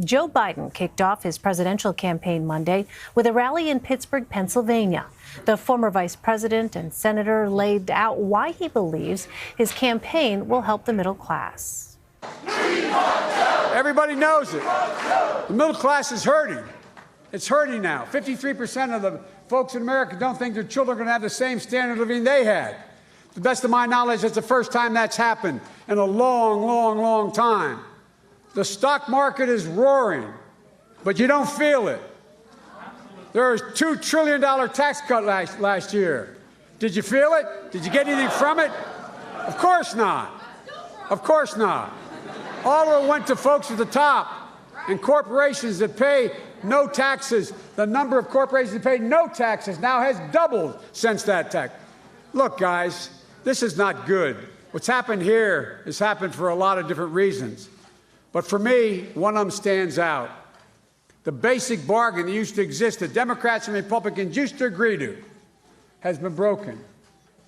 Joe Biden kicked off his presidential campaign Monday with a rally in Pittsburgh, Pennsylvania. The former vice president and senator laid out why he believes his campaign will help the middle class. Everybody knows it. The middle class is hurting. It's hurting now. 53% of the folks in America don't think their children are going to have the same standard of living they had. To the best of my knowledge, it's the first time that's happened in a long time. The stock market is roaring, but you don't feel it. There was a $2 trillion tax cut last year. Did you feel it? Did you get anything from it? Of course not. Of course not. All of it went to folks at the top and corporations that pay no taxes. The number of corporations that pay no taxes now has doubled since that tax. Look, guys, this is not good. What's happened here has happened for a lot of different reasons. But for me, one of them stands out. The basic bargain that used to exist that Democrats and Republicans used to agree to has been broken.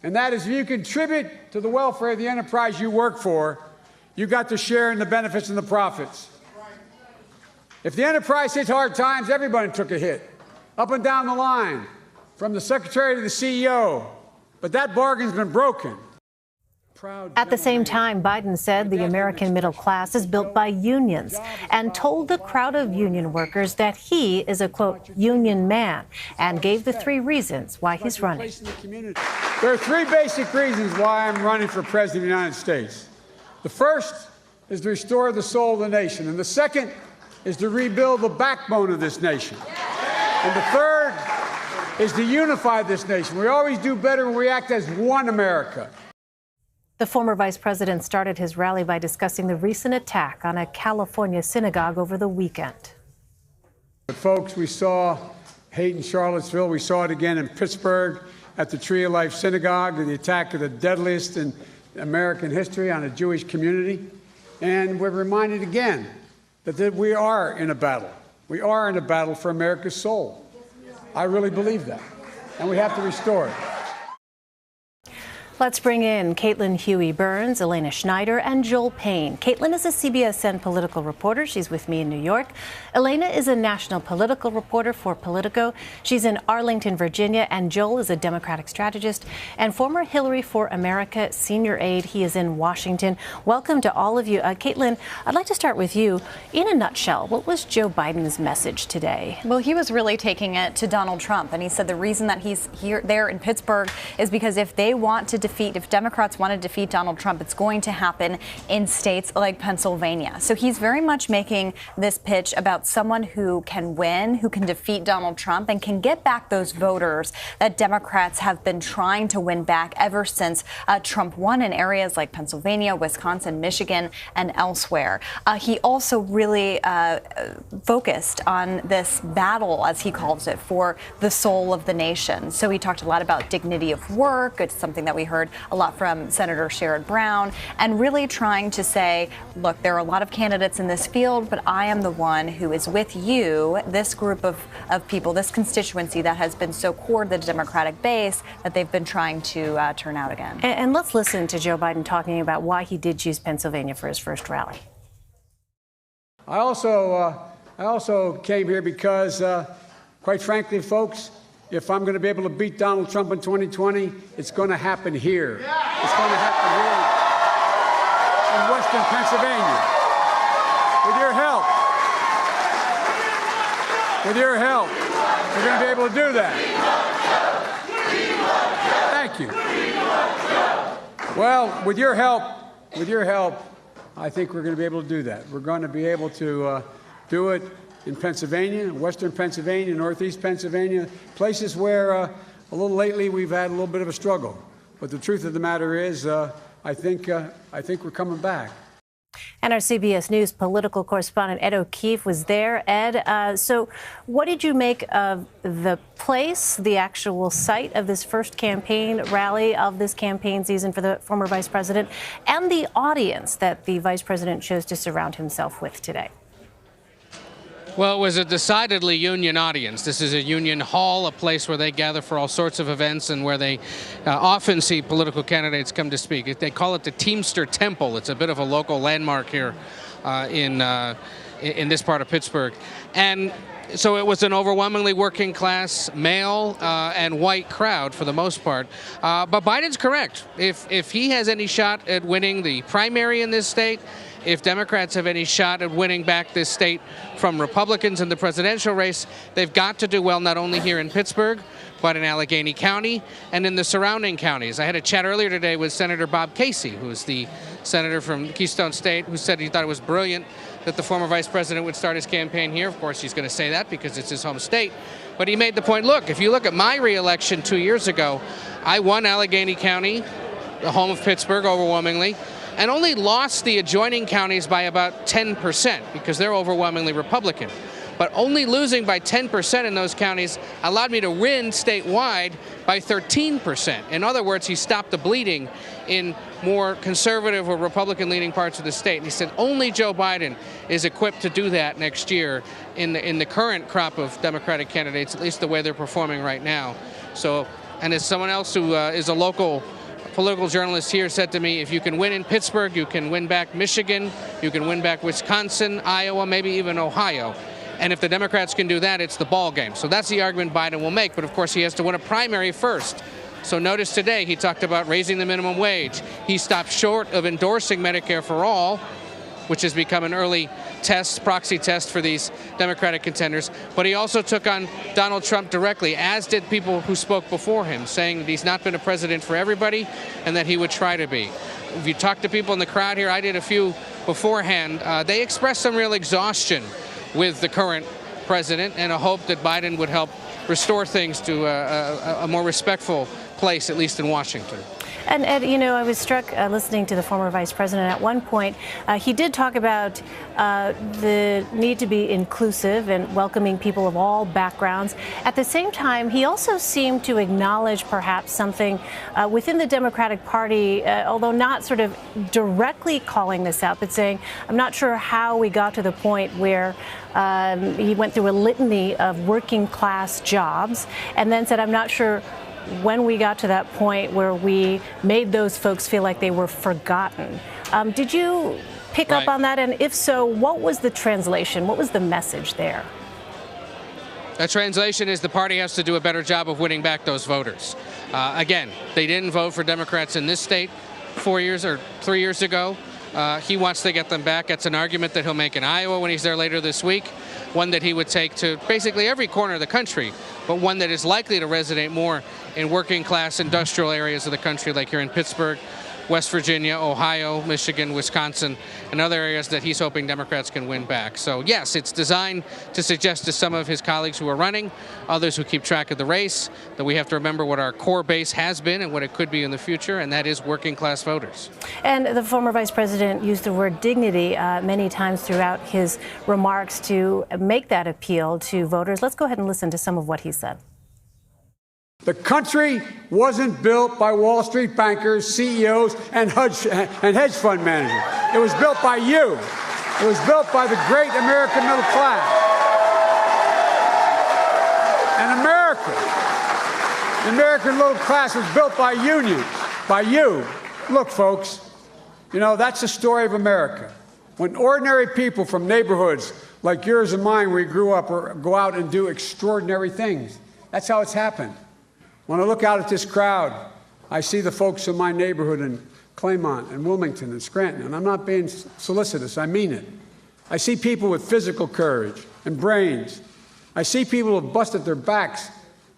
And that is, if you contribute to the welfare of the enterprise you work for, you got to share in the benefits and the profits. If the enterprise hit hard times, everybody took a hit, up and down the line, from the secretary to the CEO. But that bargain's been broken. At the same time, Biden said the American middle class is built by unions and told the crowd of union workers that he is a, quote, union man, and gave the 3 reasons why he's running. There are 3 basic reasons why I'm running for president of the United States. The first is to restore the soul of the nation, and the second is to rebuild the backbone of this nation. And the third is to unify this nation. We always do better when we act as one America. The former vice president started his rally by discussing the recent attack on a California synagogue over the weekend. But folks, we saw hate in Charlottesville. We saw it again in Pittsburgh at the Tree of Life Synagogue, the attack of the deadliest in American history on a Jewish community. And we're reminded again that we are in a battle. We are in a battle for America's soul. I really believe that. And we have to restore it. Let's bring in Caitlin Huey-Burns, Elena Schneider, and Joel Payne. Caitlin is a CBSN political reporter. She's with me in New York. Elena is a national political reporter for Politico. She's in Arlington, Virginia. And Joel is a Democratic strategist and former Hillary for America senior aide. He is in Washington. Welcome to all of you. Caitlin, I'd like to start with you. In a nutshell, what was Joe Biden's message today? Well, he was really taking it to Donald Trump. And he said the reason that he's there in Pittsburgh is because if Democrats want to defeat Donald Trump, it's going to happen in states like Pennsylvania. So he's very much making this pitch about someone who can win, who can defeat Donald Trump, and can get back those voters that Democrats have been trying to win back ever since Trump won in areas like Pennsylvania, Wisconsin, Michigan, and elsewhere. He also really focused on this battle, as he calls it, for the soul of the nation. So he talked a lot about dignity of work. It's something that we heard a lot from Senator Sherrod Brown, and really trying to say, look, there are a lot of candidates in this field, but I am the one who is with you, this group of people, this constituency that has been so core to the Democratic base that they've been trying to turn out again. And let's listen to Joe Biden talking about why he did choose Pennsylvania for his first rally. I also came here because, quite frankly, folks, if I'm going to be able to beat Donald Trump in 2020, it's going to happen here. It's going to happen here in Western Pennsylvania. With your help, we're going to be able to do that. Thank you. Well, with your help, I think we're going to be able to do that. We're going to be able to do it in Pennsylvania, Western Pennsylvania, Northeast Pennsylvania, places where a little lately we've had a little bit of a struggle. But the truth of the matter is, I think we're coming back. And our CBS News political correspondent Ed O'Keefe was there. Ed, so what did you make of the place, the actual site of this first campaign rally of this campaign season for the former vice president, and the audience that the vice president chose to surround himself with today? Well, it was a decidedly union audience. This is a union hall, a place where they gather for all sorts of events and where they often see political candidates come to speak. They call it the Teamster Temple. It's a bit of a local landmark here in in this part of Pittsburgh. And so it was an overwhelmingly working class, male and white crowd for the most part. But Biden's correct. If he has any shot at winning the primary in this state, if Democrats have any shot at winning back this state from Republicans in the presidential race, they've got to do well not only here in Pittsburgh, but in Allegheny County and in the surrounding counties. I had a chat earlier today with Senator Bob Casey, who's the senator from Keystone State, who said he thought it was brilliant that the former vice president would start his campaign here. Of course, he's going to say that because it's his home state. But he made the point, look, if you look at my re-election 2 years ago, I won Allegheny County, the home of Pittsburgh, overwhelmingly, and only lost the adjoining counties by about 10% because they're overwhelmingly Republican. But only losing by 10% in those counties allowed me to win statewide by 13%. In other words, he stopped the bleeding in more conservative or Republican-leaning parts of the state. And he said only Joe Biden is equipped to do that next year in the current crop of Democratic candidates, at least the way they're performing right now. So, and as someone else who is a local political journalist here said to me, if you can win in Pittsburgh, you can win back Michigan, you can win back Wisconsin, Iowa, maybe even Ohio. And if the Democrats can do that, it's the ball game. So that's the argument Biden will make. But of course, he has to win a primary first. So notice today he talked about raising the minimum wage. He stopped short of endorsing Medicare for all, which has become an early test, proxy test for these Democratic contenders. But he also took on Donald Trump directly, as did people who spoke before him, saying that he's not been a president for everybody and that he would try to be. If you talk to people in the crowd here, I did a few beforehand, they expressed some real exhaustion with the current president and a hope that Biden would help restore things to a more respectful place, at least in Washington. And Ed, you know, I was struck listening to the former vice president. At one point, he did talk about the need to be inclusive and welcoming people of all backgrounds. At the same time, he also seemed to acknowledge perhaps something within the Democratic Party, although not sort of directly calling this out, but saying, I'm not sure how we got to the point where he went through a litany of working class jobs and then said, I'm not sure when we got to that point where we made those folks feel like they were forgotten. Did you pick up on that? And if so, what was the translation? What was the message there? The translation is the party has to do a better job of winning back those voters. Again, they didn't vote for Democrats in this state 4 years or 3 years ago. He wants to get them back. That's an argument that he'll make in Iowa when he's there later this week, one that he would take to basically every corner of the country, but one that is likely to resonate more in working class industrial areas of the country, like here in Pittsburgh, West Virginia, Ohio, Michigan, Wisconsin, and other areas that he's hoping Democrats can win back. So yes, it's designed to suggest to some of his colleagues who are running, others who keep track of the race, that we have to remember what our core base has been and what it could be in the future, and that is working class voters. And the former vice president used the word dignity many times throughout his remarks to make that appeal to voters. Let's go ahead and listen to some of what he said. The country wasn't built by Wall Street bankers, CEOs, and hedge fund managers. It was built by you. It was built by the great American middle class. And the American middle class was built by unions, by you. Look, folks, you know, that's the story of America. When ordinary people from neighborhoods like yours and mine, where we grew up, go out and do extraordinary things. That's how it's happened. When I look out at this crowd, I see the folks in my neighborhood in Claymont and Wilmington and Scranton, and I'm not being solicitous, I mean it. I see people with physical courage and brains. I see people who have busted their backs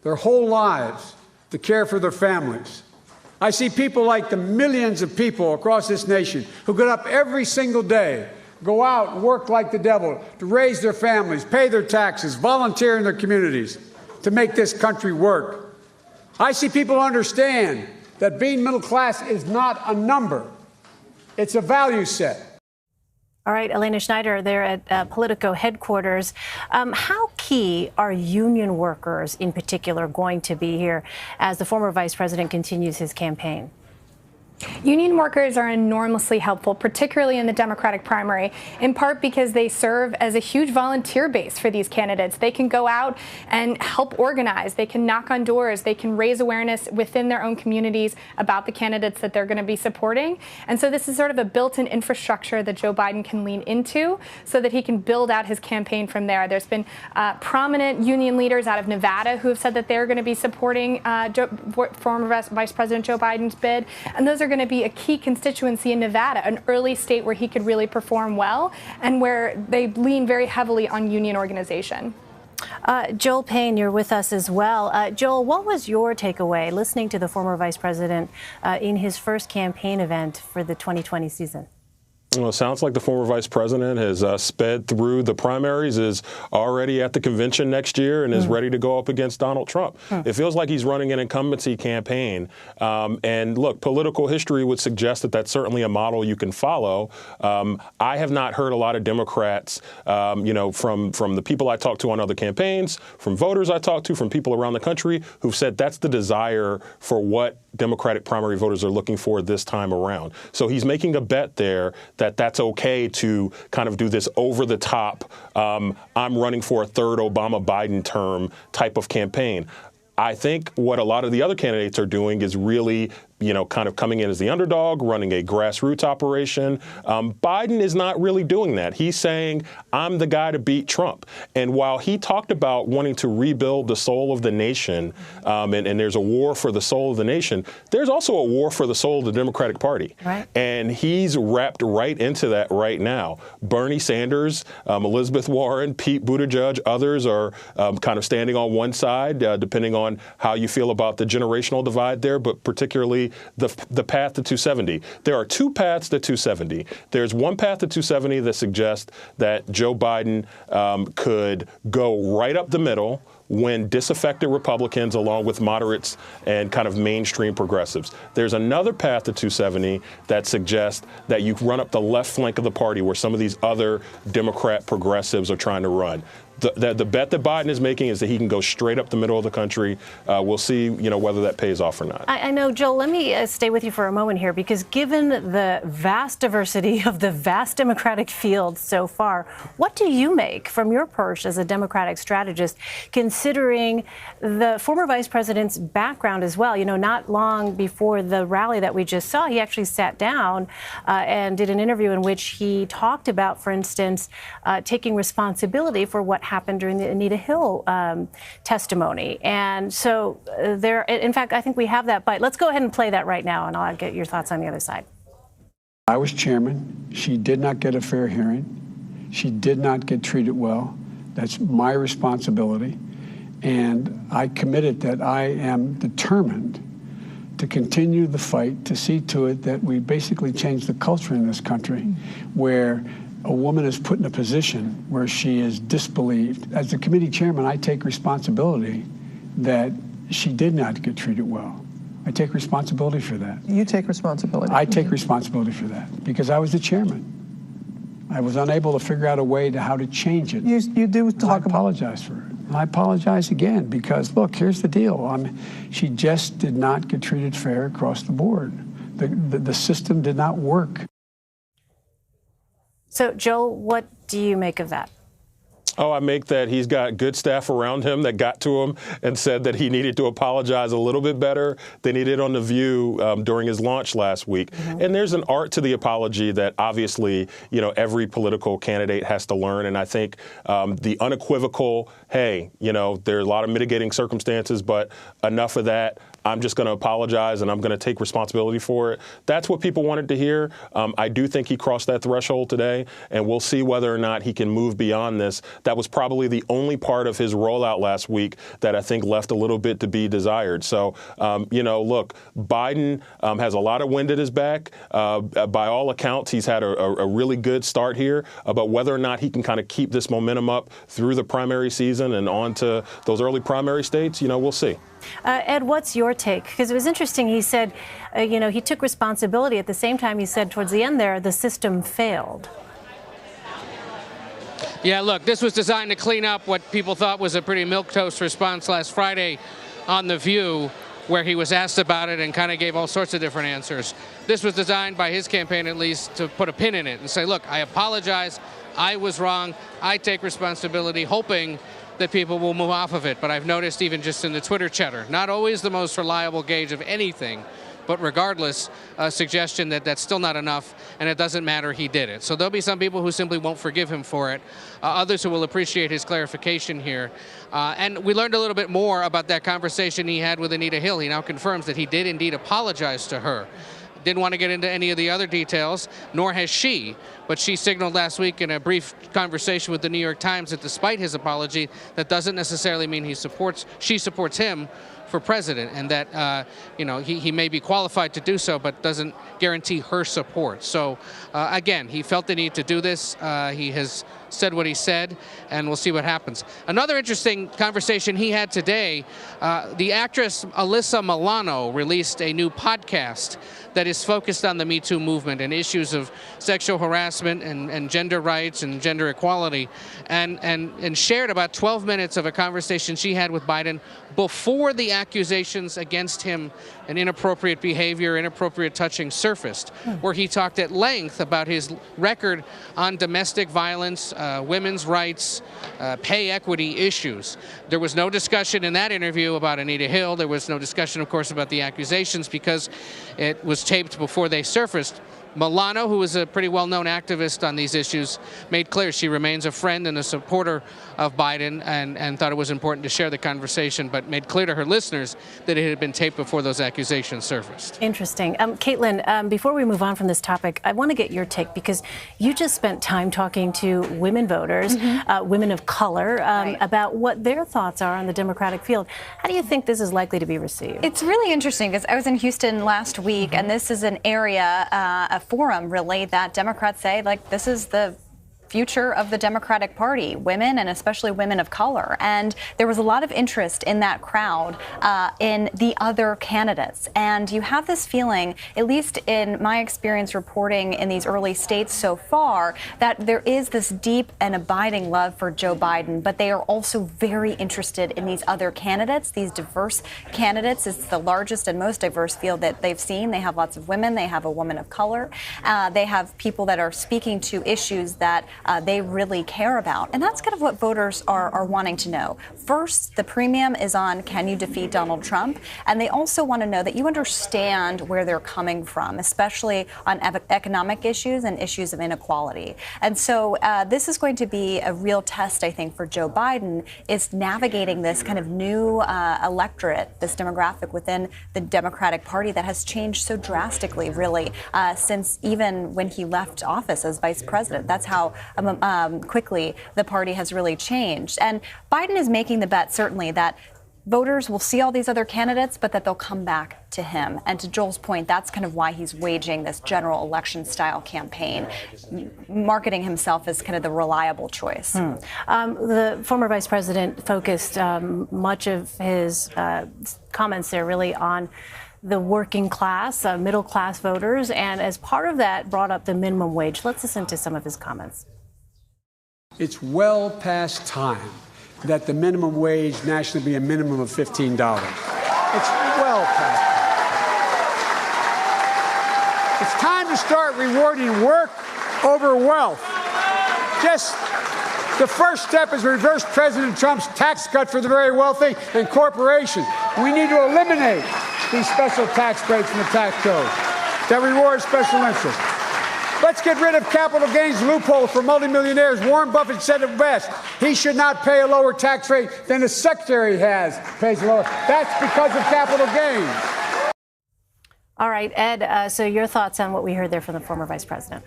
their whole lives to care for their families. I see people like the millions of people across this nation who get up every single day, go out and work like the devil to raise their families, pay their taxes, volunteer in their communities to make this country work. I see people understand that being middle class is not a number. It's a value set. All right, Elena Schneider there at Politico headquarters. How key are union workers in particular going to be here as the former vice president continues his campaign? Union workers are enormously helpful, particularly in the Democratic primary, in part because they serve as a huge volunteer base for these candidates. They can go out and help organize. They can knock on doors. They can raise awareness within their own communities about the candidates that they're going to be supporting. And so this is sort of a built-in infrastructure that Joe Biden can lean into so that he can build out his campaign from there. There's been prominent union leaders out of Nevada who have said that they're going to be supporting former Vice President Joe Biden's bid. And those are going to be a key constituency in Nevada, an early state where he could really perform well and where they lean very heavily on union organization. Joel Payne, you're with us as well. Joel, what was your takeaway listening to the former vice president in his first campaign event for the 2020 season? Well, it sounds like the former vice president has sped through the primaries, is already at the convention next year, and is ready to go up against Donald Trump. It feels like he's running an incumbency campaign. And look, political history would suggest that that's certainly a model you can follow. I have not heard a lot of Democrats, from the people I talk to on other campaigns, from voters I talk to, from people around the country who've said that's the desire for what Democratic primary voters are looking for this time around. So he's making a bet there that that's okay to kind of do this over-the-top, I'm running for a third Obama-Biden term type of campaign. I think what a lot of the other candidates are doing is really, kind of coming in as the underdog, running a grassroots operation. Biden is not really doing that. He's saying, I'm the guy to beat Trump. And while he talked about wanting to rebuild the soul of the nation, and there's a war for the soul of the nation, there's also a war for the soul of the Democratic Party. Right. And he's wrapped right into that right now. Bernie Sanders, Elizabeth Warren, Pete Buttigieg, others are kind of standing on one side, depending on how you feel about the generational divide there, but particularly the path to 270. There are two paths to 270. There's one path to 270 that suggests that Joe Biden could go right up the middle, win disaffected Republicans along with moderates and kind of mainstream progressives. There's another path to 270 that suggests that you run up the left flank of the party where some of these other Democrat progressives are trying to run. The bet that Biden is making is that he can go straight up the middle of the country. We'll see, whether that pays off or not. I know, Joel, let me stay with you for a moment here, because given the vast diversity of the vast Democratic field so far, what do you make from your perch as a Democratic strategist, considering the former vice president's background as well? Not long before the rally that we just saw, he actually sat down and did an interview in which he talked about, for instance, taking responsibility for what happened during the Anita Hill testimony. And so in fact, I think we have that bite. Let's go ahead and play that right now, and I'll get your thoughts on the other side. I was chairman. She did not get a fair hearing. She did not get treated well. That's my responsibility. And I committed that I am determined to continue the fight to see to it that we basically change the culture in this country where a woman is put in a position where she is disbelieved. As the committee chairman, I take responsibility that she did not get treated well. I take responsibility for that. You take responsibility? I take responsibility for that because I was the chairman. I was unable to figure out a way to how to change it. You do talk about... I apologize for it. And I apologize again because, look, here's the deal. She just did not get treated fair across the board. The system did not work. So, Joel, what do you make of that? Oh, I make that he's got good staff around him that got to him and said that he needed to apologize a little bit better than he did on The View during his launch last week. And there's an art to the apology that obviously, every political candidate has to learn. And I think the unequivocal, hey, there are a lot of mitigating circumstances, but enough of that. I'm just going to apologize and I'm going to take responsibility for it. That's what people wanted to hear. I do think he crossed that threshold today, and we'll see whether or not he can move beyond this. That was probably the only part of his rollout last week that I think left a little bit to be desired. So, look, Biden has a lot of wind at his back. By all accounts, he's had a really good start here. But whether or not he can kind of keep this momentum up through the primary season and on to those early primary states, we'll see. Ed, what's your take? Because it was interesting. He said, he took responsibility. At the same time, he said towards the end there, the system failed. Yeah, look, this was designed to clean up what people thought was a pretty milquetoast response last Friday on The View. where he was asked about it and kind of gave all sorts of different answers. This was designed by his campaign, at least, to put a pin in it and say, look, I apologize. I was wrong. I take responsibility, hoping that people will move off of it. But I've noticed even just in the Twitter chatter, not always the most reliable gauge of anything, but regardless, a suggestion that that's still not enough and it doesn't matter, he did it. So there'll be some people who simply won't forgive him for it, others who will appreciate his clarification here. And we learned a little bit more about that conversation he had with Anita Hill. He now confirms that he did indeed apologize to her. Didn't want to get into any of the other details, nor has she, but she signaled last week in a brief conversation with the New York Times that despite his apology, that doesn't necessarily mean she supports him for president, and that he may be qualified to do so, but doesn't guarantee her support. So again, he felt the need to do this. He has said what he said, and we'll see what happens. Another interesting conversation he had today, the actress Alyssa Milano released a new podcast that is focused on the Me Too movement and issues of sexual harassment and gender rights and gender equality, and shared about 12 minutes of a conversation she had with Biden before the accusations against him and inappropriate behavior, inappropriate touching surfaced, where he talked at length about his record on domestic violence, women's rights, pay equity issues. There was no discussion in that interview about Anita Hill. There was no discussion, of course, about the accusations because it was taped before they surfaced. Milano, who is a pretty well-known activist on these issues, made clear she remains a friend and a supporter of Biden and thought it was important to share the conversation, but made clear to her listeners that it had been taped before those accusations surfaced. Interesting. Caitlin, before we move on from this topic, I want to get your take because you just spent time talking to women voters, women of color, about what their thoughts are on the Democratic field. How do you think this is likely to be received? It's really interesting because I was in Houston last week, and this is an area, a forum really, that Democrats say, like, this is the future of the Democratic Party, women and especially women of color. And there was a lot of interest in that crowd in the other candidates. And you have this feeling, at least in my experience reporting in these early states so far, that there is this deep and abiding love for Joe Biden, but they are also very interested in these other candidates, these diverse candidates. It's the largest and most diverse field that they've seen. They have lots of women. They have a woman of color. They have people that are speaking to issues that they really care about. And that's kind of what voters are wanting to know. First, the premium is on, can you defeat Donald Trump? And they also want to know that you understand where they're coming from, especially on economic issues and issues of inequality. And so this is going to be a real test, I think, for Joe Biden, is navigating this kind of new electorate, this demographic within the Democratic Party that has changed so drastically, really, since even when he left office as vice president. That's how quickly the party has really changed. And Biden is making the bet, certainly, that voters will see all these other candidates, but that they'll come back to him. And to Joel's point, that's kind of why he's waging this general election-style campaign, marketing himself as kind of the reliable choice. The former vice president focused much of his comments there really on the working class, middle class voters, and as part of that brought up the minimum wage. Let's listen to some of his comments. It's well past time that the minimum wage nationally be a minimum of $15. It's well past time. It's time to start rewarding work over wealth. Just the first step is reverse President Trump's tax cut for the very wealthy and corporations. We need to eliminate these special tax breaks in the tax code that reward special interests. Let's get rid of capital gains loophole for multimillionaires. Warren Buffett said it best. He should not pay a lower tax rate than the secretary pays lower. That's because of capital gains. All right, Ed, so your thoughts on what we heard there from the former vice president?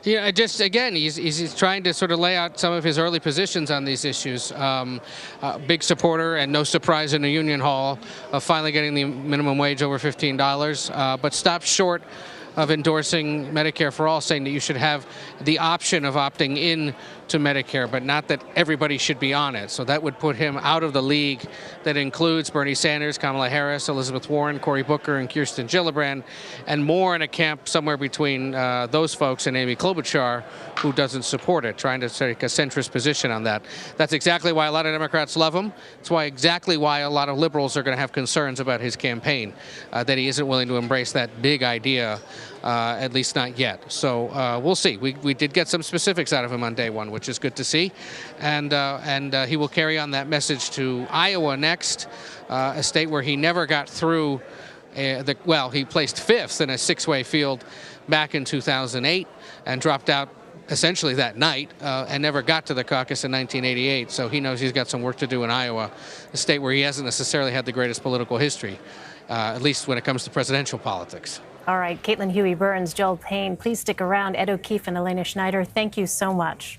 Yeah, just again, he's trying to sort of lay out some of his early positions on these issues. Big supporter, and no surprise in the Union Hall, of finally getting the minimum wage over $15, but stopped short of endorsing Medicare for all, saying that you should have the option of opting in to Medicare, but not that everybody should be on it. So that would put him out of the league that includes Bernie Sanders, Kamala Harris, Elizabeth Warren, Cory Booker, and Kirsten Gillibrand, and more in a camp somewhere between those folks and Amy Klobuchar, who doesn't support it, trying to take a centrist position on that. That's exactly why a lot of Democrats love him. It's exactly why a lot of liberals are going to have concerns about his campaign, that he isn't willing to embrace that big idea, at least not yet. So we'll see. We did get some specifics out of him on day one, which is good to see. And he will carry on that message to Iowa next, a state where he never got through. He placed fifth in a six-way field back in 2008 and dropped out essentially that night and never got to the caucus in 1988. So he knows he's got some work to do in Iowa, a state where he hasn't necessarily had the greatest political history, at least when it comes to presidential politics. All right, Caitlin Huey-Burns, Joel Payne, please stick around. Ed O'Keefe and Elena Schneider, thank you so much.